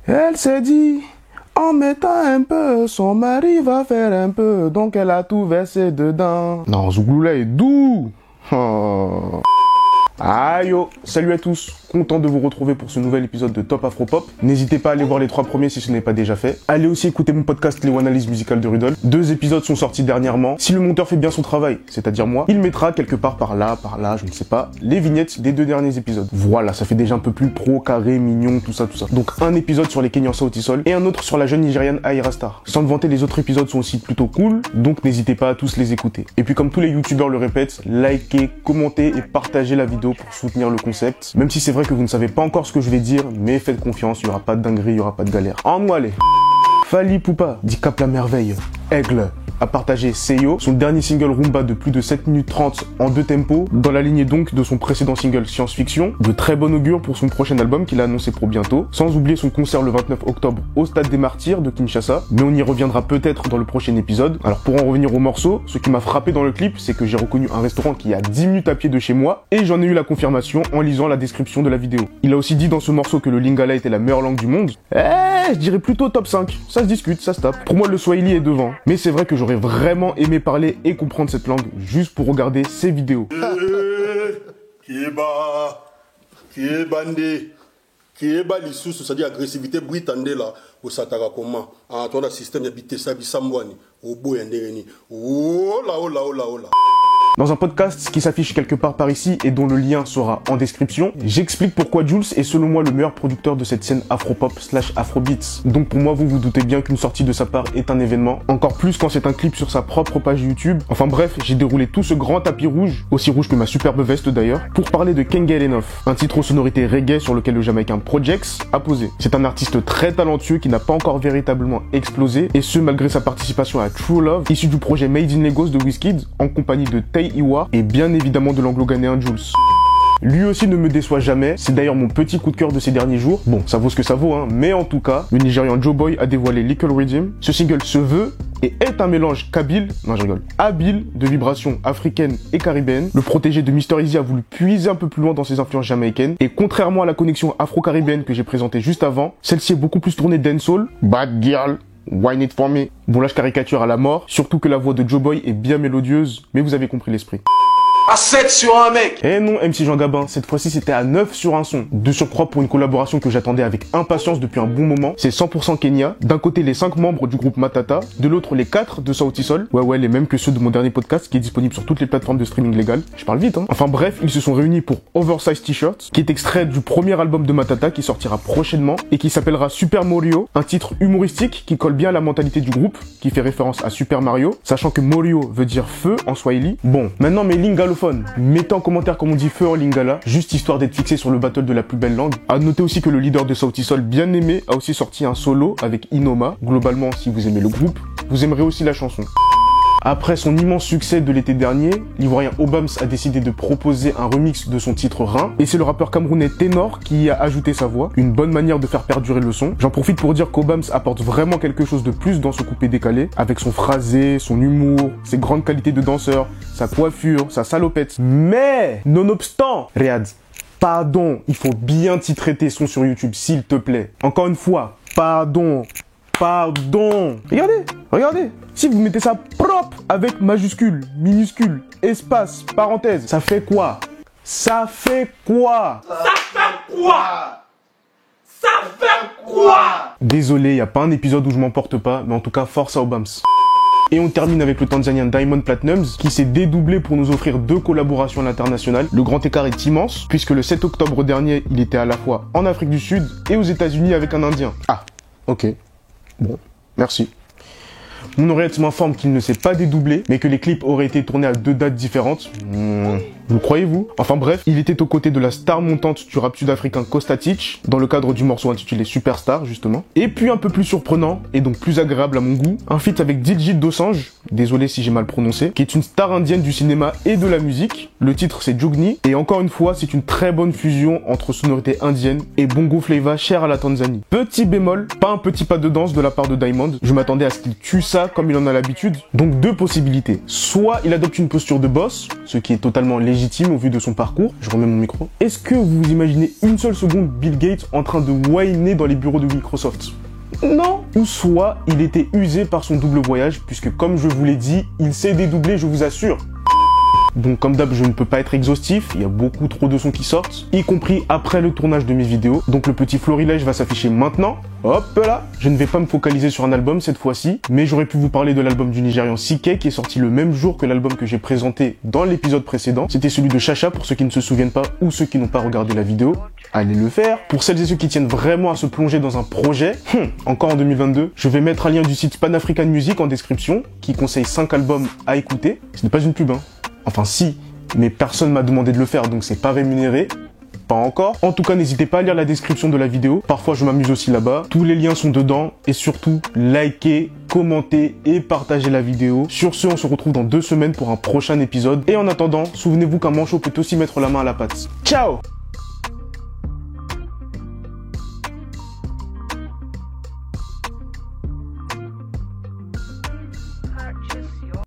Elle s'est dit, en mettant un peu, son mari va faire un peu, donc elle a tout versé dedans. Non, Zouglou est doux. Oh. Aïe yo, salut à tous, content de vous retrouver pour ce nouvel épisode de Top Afropop. N'hésitez pas à aller voir les 3 premiers si ce n'est pas déjà fait. Allez aussi écouter mon podcast Léo Analyse musicale de Rudolf. 2 épisodes sont sortis dernièrement. Si le monteur fait bien son travail, c'est-à-dire moi, il mettra quelque part par là, je ne sais pas, les vignettes des 2 derniers épisodes. Voilà, ça fait déjà un peu plus pro, carré, mignon, tout ça. Donc un épisode sur les Kenyans Sauti Sol et un autre sur la jeune Nigériane Ayra Starr. Sans le vanter, les autres épisodes sont aussi plutôt cool, donc n'hésitez pas à tous les écouter. Et puis comme tous les youtubeurs le répètent, likez, commentez et partagez la vidéo pour soutenir le concept. Même si c'est vrai que vous ne savez pas encore ce que je vais dire, mais faites confiance, il n'y aura pas de dinguerie, il n'y aura pas de galère. En moi, allez. Fally Ipupa dit Cap la merveille. Aigle a partagé Seyo, son dernier single Rumba de plus de 7 minutes 30 en 2 tempos, dans la lignée donc de son précédent single Science Fiction, de très bon augure pour son prochain album qu'il a annoncé pour bientôt, sans oublier son concert le 29 octobre au Stade des Martyrs de Kinshasa, mais on y reviendra peut-être dans le prochain épisode. Alors pour en revenir au morceau, ce qui m'a frappé dans le clip, c'est que j'ai reconnu un restaurant qui est à 10 minutes à pied de chez moi, et j'en ai eu la confirmation en lisant la description de la vidéo. Il a aussi dit dans ce morceau que le Lingala était la meilleure langue du monde. Je dirais plutôt top 5, ça se discute, ça se tape. Pour moi le Swahili est devant, mais c'est vrai que j'aurais vraiment aimé parler et comprendre cette langue juste pour regarder ces vidéos. Kieba lisusu, c'est-à-dire agressivité bruitande là, au satara comment. Ah, toi, le système y habite ça, bisambouani, au bout et oh là. Dans un podcast qui s'affiche quelque part par ici et dont le lien sera en description, j'explique pourquoi Jules est selon moi le meilleur producteur de cette scène afropop/afrobeats. Donc pour moi, vous vous doutez bien qu'une sortie de sa part est un événement, encore plus quand c'est un clip sur sa propre page YouTube. Enfin bref, j'ai déroulé tout ce grand tapis rouge, aussi rouge que ma superbe veste d'ailleurs, pour parler de Can't Get Enough, un titre aux sonorités reggae sur lequel le Jamaïcain Projects a posé. C'est un artiste très talentueux qui n'a pas encore véritablement explosé, et ce malgré sa participation à True Love, issu du projet Made in Lagos de Wizkid, en compagnie de Tay Iwa et bien évidemment de l'anglo-ghanéen Jules. Lui aussi ne me déçoit jamais, c'est d'ailleurs mon petit coup de cœur de ces derniers jours. Bon, ça vaut ce que ça vaut, hein, mais en tout cas, le Nigérian Joeboy a dévoilé Little Rhythm. Ce single se veut et est un mélange habile de vibrations africaines et caribéennes. Le protégé de Mr Easy a voulu puiser un peu plus loin dans ses influences jamaïcaines, et contrairement à la connexion afro-caribéenne que j'ai présentée juste avant, celle-ci est beaucoup plus tournée dancehall, bad girl, wine it for me. Bon là je caricature à la mort, surtout que la voix de Joeboy est bien mélodieuse, mais vous avez compris l'esprit. À 7 sur un mec. Eh non, MC Jean Gabin, cette fois-ci c'était à 9 sur un son. De surcroît pour une collaboration que j'attendais avec impatience depuis un bon moment. C'est 100% Kenya. D'un côté les 5 membres du groupe Matata, de l'autre les 4 de Sauti Sol. Ouais, les mêmes que ceux de mon dernier podcast qui est disponible sur toutes les plateformes de streaming légales. Je parle vite, hein. Enfin bref, ils se sont réunis pour Oversize T-Shirt, qui est extrait du premier album de Matata qui sortira prochainement et qui s'appellera Super Morio, un titre humoristique qui colle bien à la mentalité du groupe, qui fait référence à Super Mario, sachant que Morio veut dire feu en Swahili. Bon, maintenant mes lingalophones, mettez en commentaire comme on dit feu en lingala, juste histoire d'être fixé sur le battle de la plus belle langue. À noter aussi que le leader de Sauti Sol, bien aimé, a aussi sorti un solo avec Inoma. Globalement, si vous aimez le groupe, vous aimerez aussi la chanson. Après son immense succès de l'été dernier, l'ivoirien Obams a décidé de proposer un remix de son titre Rhin, et c'est le rappeur camerounais Ténor qui y a ajouté sa voix, une bonne manière de faire perdurer le son. J'en profite pour dire qu'Obams apporte vraiment quelque chose de plus dans ce coupé décalé, avec son phrasé, son humour, ses grandes qualités de danseur, sa coiffure, sa salopette. Mais, nonobstant, Riyad, pardon, il faut bien titrer tes sons sur YouTube, s'il te plaît. Encore une fois, pardon. Regardez. Si vous mettez ça propre avec majuscule, minuscule, espace, parenthèse, ça fait quoi? Désolé, y a pas un épisode où je m'emporte pas, mais en tout cas, force à Obams. Et on termine avec le Tanzanien Diamond Platnumz qui s'est dédoublé pour nous offrir 2 collaborations à l'international. Le grand écart est immense puisque le 7 octobre dernier, il était à la fois en Afrique du Sud et aux États-Unis avec un Indien. Ah, ok. Bon, merci. Mon oreillette m'informe qu'il ne s'est pas dédoublé, mais que les clips auraient été tournés à 2 dates différentes. Vous croyez-vous? Enfin bref, il était aux côtés de la star montante du rap sud-africain Kostatic, dans le cadre du morceau intitulé Superstar, justement. Et puis un peu plus surprenant, et donc plus agréable à mon goût, un feat avec Diljit Dosanjh, désolé si j'ai mal prononcé, qui est une star indienne du cinéma et de la musique. Le titre c'est Jugni, et encore une fois, c'est une très bonne fusion entre sonorité indienne et bongo flava cher à la Tanzanie. Petit bémol, pas un petit pas de danse de la part de Diamond, je m'attendais à ce qu'il tue ça comme il en a l'habitude. Donc 2 possibilités. Soit il adopte une posture de boss, ce qui est totalement légitime, légitime au vu de son parcours. Je remets mon micro. Est-ce que vous vous imaginez une seule seconde Bill Gates en train de whiner dans les bureaux de Microsoft? Non. Ou soit il était usé par son double voyage, puisque comme je vous l'ai dit, il s'est dédoublé, je vous assure. Donc comme d'hab, je ne peux pas être exhaustif, il y a beaucoup trop de sons qui sortent, y compris après le tournage de mes vidéos. Donc le petit florilège va s'afficher maintenant. Hop là. Je ne vais pas me focaliser sur un album cette fois-ci, mais j'aurais pu vous parler de l'album du Nigérian CK qui est sorti le même jour que l'album que j'ai présenté dans l'épisode précédent. C'était celui de Chacha pour ceux qui ne se souviennent pas ou ceux qui n'ont pas regardé la vidéo. Allez le faire. Pour celles et ceux qui tiennent vraiment à se plonger dans un projet, encore en 2022, je vais mettre un lien du site Pan African Music en description qui conseille 5 albums à écouter. Ce n'est pas une pub, hein. Enfin si, mais personne m'a demandé de le faire, donc c'est pas rémunéré. Pas encore. En tout cas, n'hésitez pas à lire la description de la vidéo. Parfois, je m'amuse aussi là-bas. Tous les liens sont dedans. Et surtout, likez, commentez et partagez la vidéo. Sur ce, on se retrouve dans 2 semaines pour un prochain épisode. Et en attendant, souvenez-vous qu'un manchot peut aussi mettre la main à la pâte. Ciao!